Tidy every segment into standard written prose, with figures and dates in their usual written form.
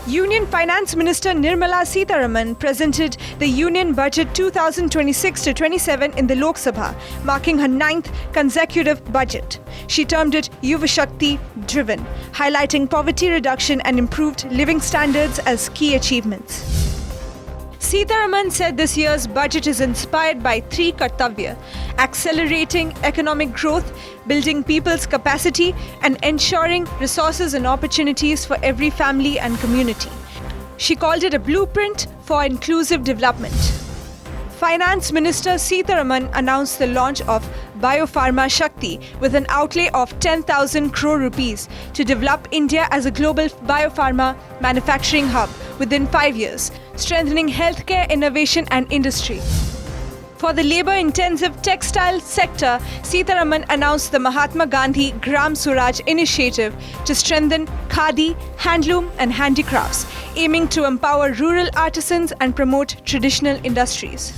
Union Finance Minister Nirmala Sitharaman presented the Union Budget 2026-27 in the Lok Sabha, marking her 9th consecutive budget. She termed it Yuva Shakti driven, highlighting poverty reduction and improved living standards as key achievements. Sitharaman said this year's budget is inspired by three kartavya: accelerating economic growth, building people's capacity, and ensuring resources and opportunities for every family and community. She called it a blueprint for inclusive development. Finance Minister Sitharaman announced the launch of Biopharma Shakti with an outlay of 10,000 crore rupees to develop India as a global biopharma manufacturing hub within 5 years, strengthening healthcare innovation and industry. For the labor-intensive textile sector, Sitharaman announced the Mahatma Gandhi Gram Swaraj initiative to strengthen khadi, handloom and handicrafts, aiming to empower rural artisans and promote traditional industries.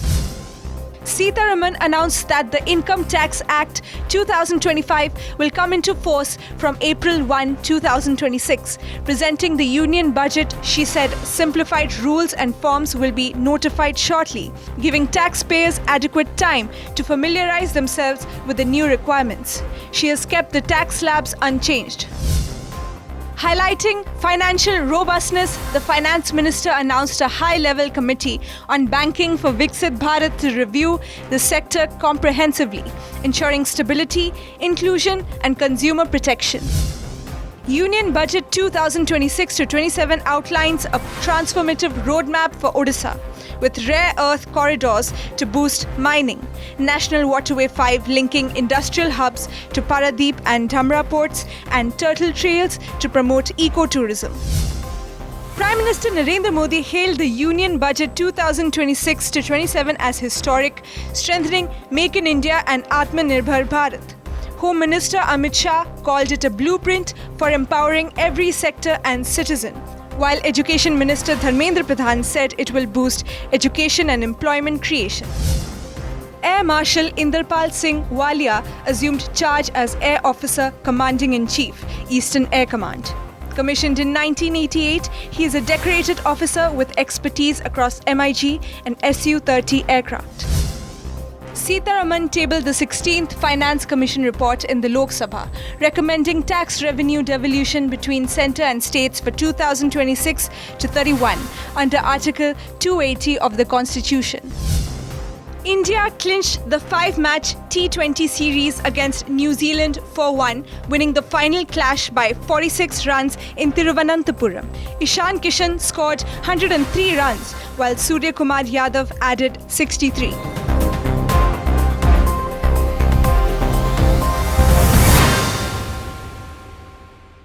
Sitharaman announced that the Income Tax Act 2025 will come into force from April 1, 2026. Presenting the union budget, she said simplified rules and forms will be notified shortly, giving taxpayers adequate time to familiarize themselves with the new requirements. She has kept the tax slabs unchanged. Highlighting financial robustness, the Finance Minister announced a high-level committee on banking for Viksit Bharat to review the sector comprehensively, ensuring stability, inclusion and consumer protection. Union Budget 2026-27 outlines a transformative roadmap for Odisha, with rare earth corridors to boost mining, National Waterway 5 linking industrial hubs to Paradeep and Dhamra ports, and turtle trails to promote ecotourism. Prime Minister Narendra Modi hailed the Union Budget 2026-27 as historic, strengthening Make in India and Atmanirbhar Bharat. Home Minister Amit Shah called it a blueprint for empowering every sector and citizen, while Education Minister Dharmendra Pradhan said it will boost education and employment creation. Air Marshal Inderpal Singh Walia assumed charge as Air Officer Commanding-in-Chief, Eastern Air Command. Commissioned in 1988, he is a decorated officer with expertise across MiG and Su-30 aircraft. Sitharaman tabled the 16th Finance Commission report in the Lok Sabha, recommending tax revenue devolution between centre and states for 2026-31 under Article 280 of the Constitution. India clinched the 5-match T20 series against New Zealand 4-1, winning the final clash by 46 runs in Thiruvananthapuram. Ishan Kishan scored 103 runs, while Surya Kumar Yadav added 63.